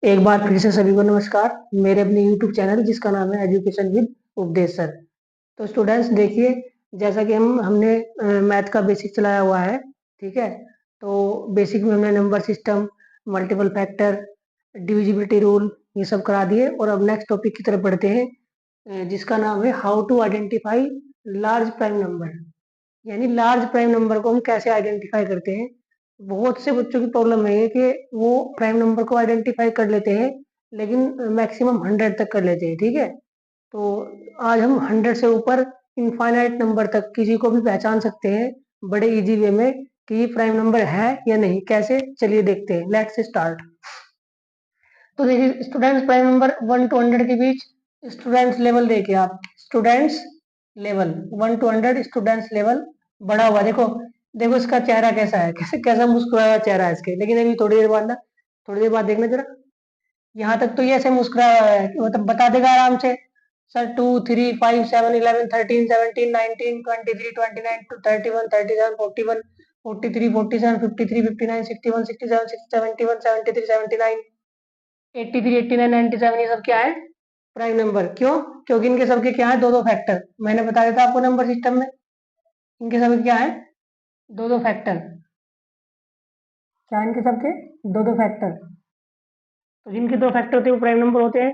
एक बार फिर से सभी को नमस्कार। मेरे अपने YouTube चैनल जिसका नाम है एजुकेशन विद उपदेश सर। तो स्टूडेंट्स देखिए, जैसा कि हमने मैथ का बेसिक चलाया हुआ है, ठीक है। तो बेसिक में हमने number system, multiple factor, divisibility rule ये सब करा दिए और अब नेक्स्ट टॉपिक की तरफ बढ़ते हैं, जिसका नाम है how to identify large prime number. यानी लार्ज प्राइम नंबर को हम कैसे आइडेंटिफाई करते हैं। बहुत से बच्चों की प्रॉब्लम है कि वो प्राइम नंबर को आइडेंटिफाई कर लेते हैं, लेकिन मैक्सिमम 100 तक कर लेते हैं, ठीक है। तो आज हम 100 से ऊपर इनफाइनाइट नंबर तक किसी को भी पहचान सकते हैं बड़े इजी वे में कि ये प्राइम नंबर है या नहीं। कैसे, चलिए देखते हैं। Let's start. तो देखिए स्टूडेंट्स, प्राइम नंबर 1 to 100 के बीच स्टूडेंट्स लेवल देखिए आप। Students level 1 to 100, students level बड़ा हुआ। देखो देखो इसका चेहरा कैसा है, कैसे कैसा मुस्कुराया हुआ चेहरा है इसके। लेकिन अभी थोड़ी देर बाद ना, थोड़ी देर बाद देखना जरा, यहाँ तक तो ये ऐसे मुस्कुराया हुआ है कि मतलब बता देगा आराम से। सर 2, 3, 5, 7, 11, 13, 17, 19, 23, 29, 31, 37, 41, 43, 47, 53, 59, 61, 67, 71, 73, 79, 83, 89, 97, ये सब क्या है? Prime number. क्यों? क्योंकि इनके सबके क्या है, दो दो फैक्टर। मैंने बताया था आपको नंबर सिस्टम में, इनके सबके क्या है, दो दो फैक्टर। क्या है इनके सबके? दो दो फैक्टर। तो जिनके दो फैक्टर होते हैं वो प्राइम नंबर होते हैं।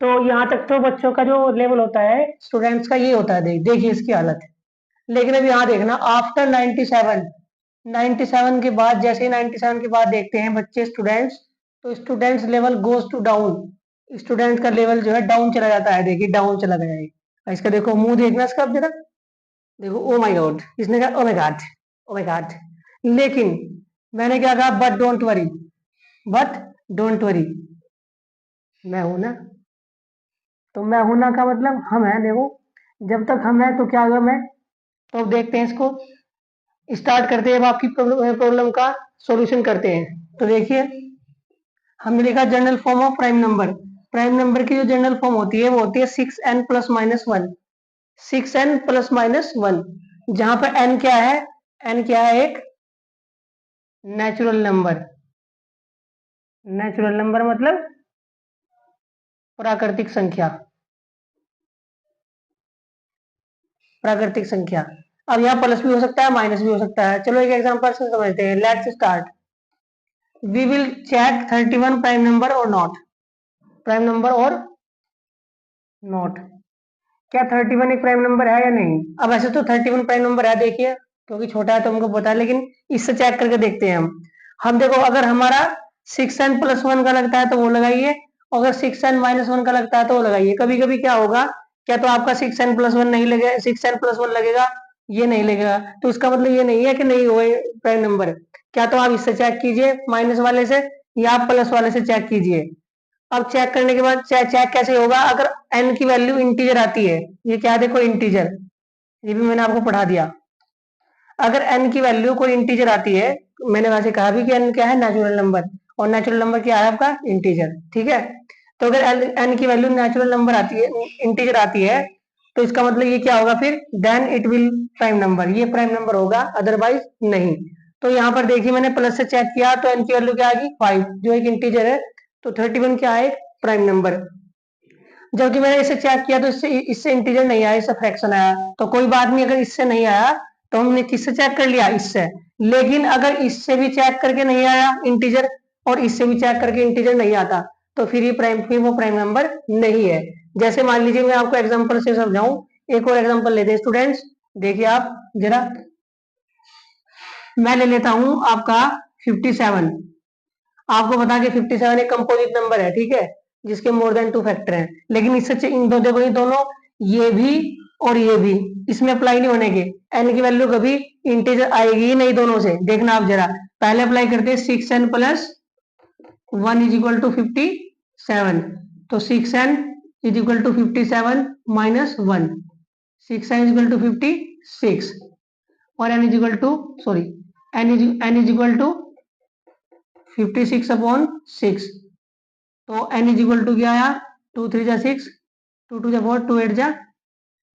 तो यहाँ तक तो बच्चों का जो लेवल होता है स्टूडेंट्स का ये होता है। देखिए इसकी हालत। लेकिन अब यहाँ देखना, आफ्टर 97, 97 के बाद, जैसे ही 97 के बाद देखते हैं बच्चे स्टूडेंट्स, तो students level goes to down. Student का लेवल जो है डाउन चला जाता है। देखिए डाउन चला गया है। इसका देखो मुंह देखना इसका, अब जरा देखो। ओ माय गॉड, इसने कहा oh my God, oh my God. लेकिन मैंने क्या कहा, but don't worry, but don't worry, मैं हूं ना। तो मैं हूं ना का मतलब हम हैं। देखो जब तक हम हैं तो क्या होगा, मैं। तो अब देखते हैं इसको, स्टार्ट करते हैं। अब आपकी प्रॉब्लम का सॉल्यूशन करते हैं। तो देखिए, हमने लिखा general form of prime number. Prime number की जो जनरल फॉर्म होती है वो होती है 6n + -1। 6n + -1, जहां पर n क्या है, n क्या है, एक नेचुरल नंबर। नेचुरल नंबर मतलब प्राकृतिक संख्या। प्राकृतिक संख्या। अब यहाँ प्लस भी हो सकता है, माइनस भी हो सकता है। चलो एक एग्जांपल से समझते हैं। Let's start. We will check 31 prime number और नॉट। प्राइम नंबर और नॉट। क्या 31 एक प्राइम नंबर है या नहीं? अब ऐसे तो 31 प्राइम नंबर है, देखिए, क्योंकि छोटा है तो हमको पता है, लेकिन इससे चेक करके देखते हैं हम देखो, अगर हमारा 6n + 1 का लगता है तो वो लगाइए, अगर 6n - 1 का लगता है तो वो लगाइए। कभी कभी क्या होगा, क्या तो आपका 6n + 1 नहीं लगेगा, 6n + 1 लगेगा, ये नहीं लगेगा, तो इसका मतलब ये नहीं है कि नहीं हुए प्राइम नंबर। क्या तो आप इससे चेक कीजिए, माइनस वाले से, या आप प्लस वाले से चेक कीजिए। अब चेक करने के बाद चेक कैसे होगा, अगर n की वैल्यू इंटीजर आती है, ये क्या देखो इंटीजर, ये भी मैंने आपको पढ़ा दिया। अगर n की वैल्यू कोई इंटीजर आती है, मैंने वैसे कहा भी कि n क्या है, नेचुरल नंबर, और नेचुरल नंबर क्या है आपका, इंटीजर, ठीक है। तो अगर n की वैल्यू नेचुरल नंबर आती है, इंटीजर आती है, तो इसका मतलब ये क्या होगा फिर, then it will prime number, ये प्राइम नंबर होगा, अदरवाइज नहीं। तो यहाँ पर देखिए मैंने प्लस से चेक किया तो n की वैल्यू क्या आ गई, 5, जो एक इंटीजर है। तो 31 क्या है, प्राइम नंबर। जबकि मैंने इसे चेक किया तो इससे इससे इंटीजर नहीं आया, इससे फ्रैक्शन आया। तो कोई बात नहीं, अगर इससे नहीं आया तो हमने किससे चेक कर लिया, इससे। लेकिन अगर इससे भी चेक करके नहीं आया इंटीजर, और इससे भी चेक करके इंटीजर नहीं आता, तो फिर वो प्राइम नंबर नहीं है। जैसे मान लीजिए, मैं आपको एग्जांपल से समझाऊं। एक और एग्जांपल लेते हैं स्टूडेंट्स, देखिए आप जरा। मैं ले लेता हूं आपका 57। आपको बता के 57 एक कंपोजिट नंबर है, ठीक है, जिसके मोर देन 2 फैक्टर हैं। लेकिन इससे इन दो देखो, ये दोनों, ये भी और ये भी इसमें अप्लाई नहीं होने के। एन की वैल्यू कभी इंटीजर आएगी ही नहीं दोनों से। देखना आप जरा, पहले अप्लाई करते हैं 6n + 1 = 57। तो 6n = 57 - 1, 6n = 56, और n सॉरी, n = 56/6। तो n क्या आया, 2 3 जा 6, 2 2 जा 4, 2 8 जा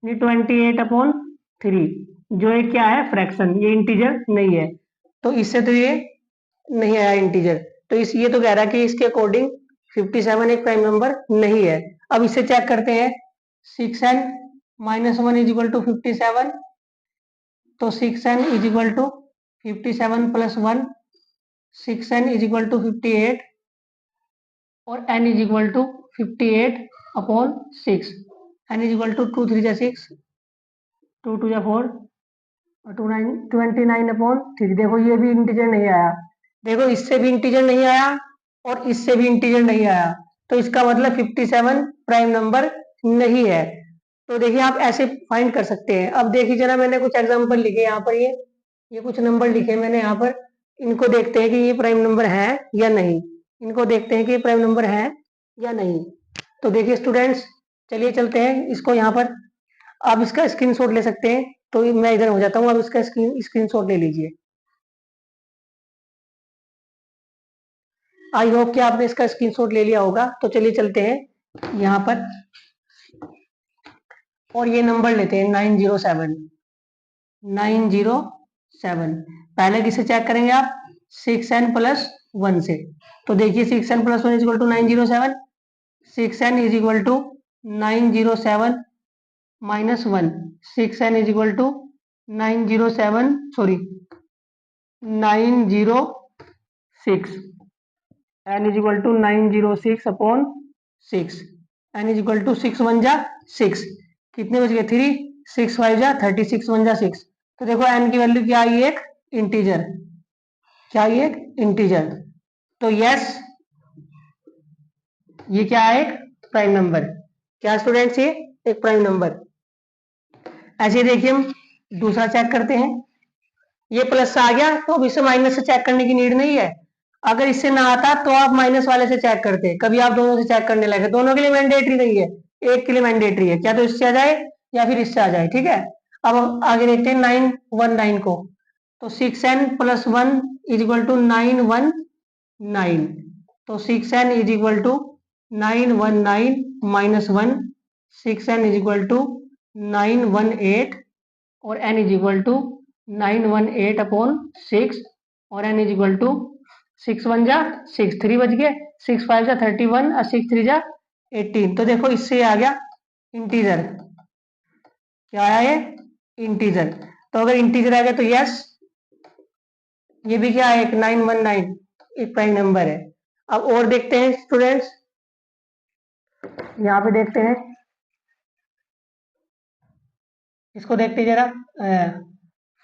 28/3, जो एक क्या है, फ्रैक्शन, ये इंटीजर नहीं है। तो इससे तो ये नहीं आया इंटीजर। तो इस ये तो कह रहा है कि इसके अकॉर्डिंग 57 एक प्राइम नंबर नहीं है। अब इसे चेक करते हैं, 6n minus 1 is equal to 57, तो 6n is equal to 57 plus 1, 6n is equal to 58 और n is equal to 58 upon 6, n is equal to 2 3 जा 6, 2 2 जा 4 और 29 अपॉन 3। देखो ये भी इंटीजर नहीं आया, देखो इससे भी इंटीजर नहीं आया और इससे भी इंटीजर नहीं आया, तो इसका मतलब 57 प्राइम नंबर नहीं है। तो देखिए आप ऐसे फाइंड कर सकते हैं। अब देखिए जरा, मैंने कुछ एग्जांपल लिखे यहाँ पर, ये कुछ नंबर लिखे मैंने यहाँ पर, इनको देखते हैं कि ये प्राइम नंबर है या नहीं, इनको देखते हैं कि ये प्राइम नंबर है या नहीं। तो देखिए स्टूडेंट्स, चलिए चलते हैं इसको यहाँ पर, आप इसका स्क्रीनशॉट ले सकते हैं, तो मैं इधर हो जाता हूँ, आप इसका स्क्रीनशॉट ले लीजिए। आई होप कि आपने इसका स्क्रीनशॉट ले लिया होगा। तो चलिए चलते हैं यहाँ पर और ये नंबर लेते हैं 907। 907 पहले किसे चेक करेंगे आप, 6n प्लस 1 से। तो देखिए 6n plus 1 is equal to 907, 6n is equal to 907 minus 1, 6n is equal to 907 sorry 906, n is equal to 906 upon 6, n is equal to 6 1 जा 6, कितने बच गए 3, 6 5 जा 36, 1 जा 6। तो देखो n की वैल्यू क्या आई, एक इंटीजर, क्या आई एक इंटीजर। तो यस, ये क्या है, एक प्राइम नंबर। क्या स्टूडेंट्स, ये एक प्राइम नंबर। ऐसे देखिए हम दूसरा चेक करते हैं, ये प्लस आ गया तो अब इसे माइनस से चेक करने की नीड नहीं है। अगर इससे ना आता तो आप माइनस वाले से चेक करते, कभी आप दोनों से चेक करने लगे, दोनों के लिए मैंडेटरी नहीं है, एक के लिए मैंडेटरी है, क्या तो इससे आ जाए या फिर इससे आ जाए, ठीक है। अब हम आगे देखते हैं 919 को, तो 6n plus 1 is equal to 919, तो 6n is equal to 919 minus 1, 6n is equal to 918 और n is equal to 918 upon 6 और n इज इक्वल टू 6 1 जा 6, 3 बच गए, 6 5 जा 31 और 6 3 जा 18। तो देखो इससे आ गया इंटीजर, क्या आया ये इंटीजर। तो अगर इंटीजर आ गया तो यस, ये भी क्या है, एक 919 एक प्राइम नंबर है। अब और देखते हैं स्टूडेंट्स, यहाँ पे देखते हैं, इसको देखते हैं जरा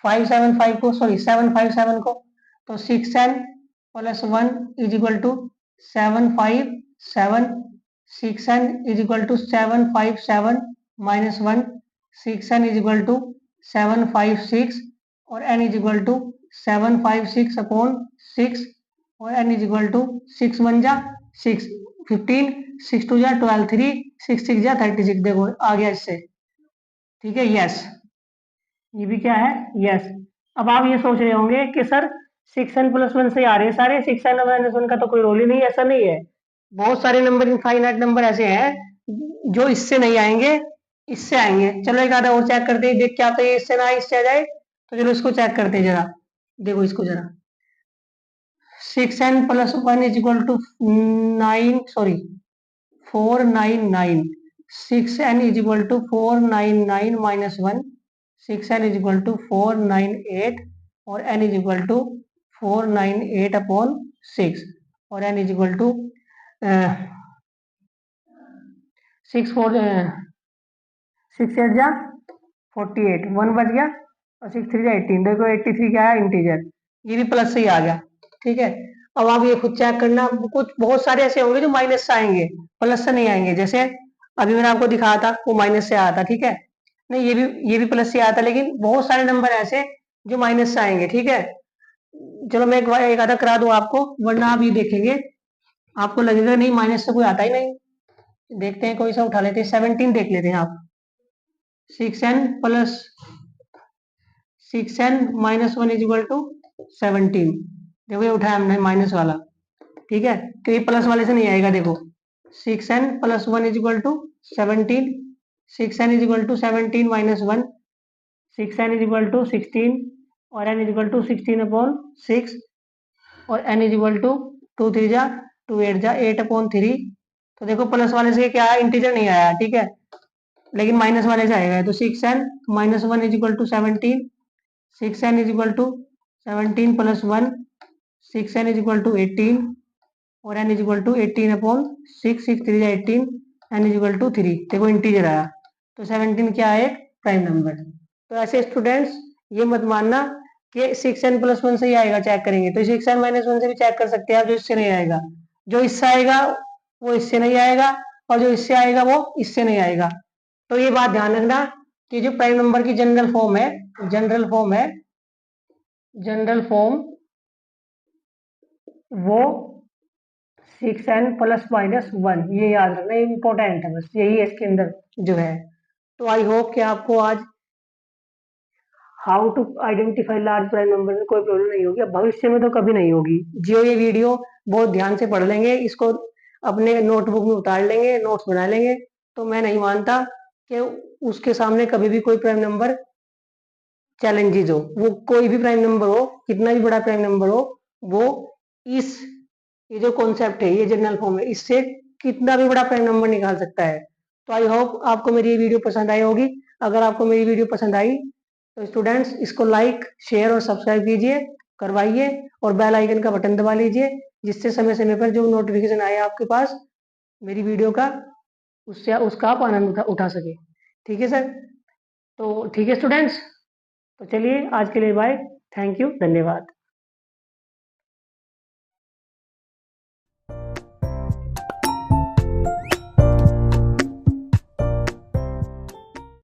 575 को, सॉरी 757 को, तो 6n plus 1 is equal to 757, 6n is equal to 757 minus 1, 6n is equal to 756 और n is equal to 756 upon 6 और n इज इक्वल टू 6 1 जा 6, 15, 6 2 जा 12, 3 6 6 जा 36। देखो आ गया इससे, ठीक है, यस, ये भी क्या है, यस। अब आप ये सोच रहे होंगे कि सर 6n प्लस 1 से आ रहे हैं सारे, 6n माइनस 1 का तो कोई रोल ही नहीं है। ऐसा नहीं है, बहुत सारे नंबर, इनफाइनाइट नंबर ऐसे हैं जो इससे नहीं आएंगे, इससे आएंगे। चलो एक आधा और चेक करते हैं, देख क्या आता है, इससे ना आए इससे आ जाए, तो चलो इसको चेक करते हैं जरा। देखो इसको जरा, 6n plus 1 is equal to 9 sorry 499, 6n is equal to 499 minus 1, 6n is equal to 498 और n is equal to 498 upon 6 और n इज इक्वल टू 6 4 6 8 जा 48, 1 बच गया और 6 3 जा 18। देखो 83 क्या है, इंटीजर, ये भी प्लस से ही आ गया, ठीक है। अब आप ये खुद चेक करना, कुछ बहुत सारे ऐसे होंगे जो माइनस से आएंगे, प्लस से नहीं आएंगे। जैसे अभी मैंने आपको दिखाया था, वो माइनस से आया था, ठीक है, नहीं ये भी प्लस से आया था, लेकिन बहुत सारे नंबर ऐसे जो माइनस से आएंगे, ठीक है। चलो मैं एक आधा करा दूं आपको, वरना आप ये देखेंगे आपको लगेगा नहीं माइनस से कोई आता ही नहीं। देखते हैं कोई सा उठा लेते हैं, 17 देख लेते हैं आप, 6n plus 6n minus 1 is equal to 17। देखो ये उठाया हमने माइनस वाला, ठीक है, तो ये प्लस वाले से नहीं आएगा। देखो 6n plus 1 is equal to 17, 6n is equal to 17 minus 1, 6n is equal to 16 और n is equal to 16 upon 6 और n इज इक्वल टू 2 3 जा 2 8 जा 8/3। तो देखो प्लस वाले से क्या है, इंटीजर नहीं आया, ठीक है, लेकिन माइनस वाले से आएगा। तो 6n -1 is equal to 17, 6n is equal to 17 plus 1, 6n is equal to 18 और n is equal to 18/6, 6 3 18, n is equal to 3। देखो इंटीजर आया, तो 17 क्या है, एक प्राइम नंबर। तो ऐसे स्टूडेंट्स ये मत मानना कि 6n प्लस 1 से ही आएगा, चेक करेंगे तो 6n -1 से भी चेक कर सकते हैं आप, जो इससे नहीं आएगा। जो इससे आएगा वो इससे नहीं आएगा, और जो इससे आएगा वो इससे नहीं आएगा। तो ये बात ध्यान रखना कि जो प्राइम नंबर की जनरल फॉर्म है, जनरल फॉर्म वो 6n प्लस माइनस 1, ये याद रखना, इंपॉर्टेंट है, बस यही है इसके अंदर जो है। तो आई होप कि आपको आज how to identify large prime number में कोई प्रॉब्लम नहीं होगी, अब भविष्य में तो कभी नहीं होगी। जो ये वीडियो बहुत ध्यान से पढ़ लेंगे, इसको अपने नोटबुक में उतार लेंगे, नोट्स बना लेंगे, तो मैं नहीं मानता कि उसके सामने कभी भी कोई प्राइम नंबर चैलेंजेस हो। वो कोई भी प्राइम नंबर हो, कितना भी बड़ा प्राइम नंबर हो, वो इस ये जो कॉन्सेप्ट है, ये जनरल फॉर्म है, इससे कितना भी बड़ा प्राइम नंबर निकाल सकता है। तो आई होप आपको मेरी ये वीडियो पसंद आई होगी। अगर आपको मेरी वीडियो पसंद आई तो स्टूडेंट्स इसको लाइक, शेयर और सब्सक्राइब कीजिए, करवाइए, और बेल आइकन का बटन दबा लीजिए, जिससे समय समय पर जो नोटिफिकेशन आए आपके पास मेरी वीडियो का, उससे उसका आप आनंद उठा सके। ठीक है सर, तो ठीक है स्टूडेंट्स, तो चलिए आज के लिए बाय, थैंक यू, धन्यवाद।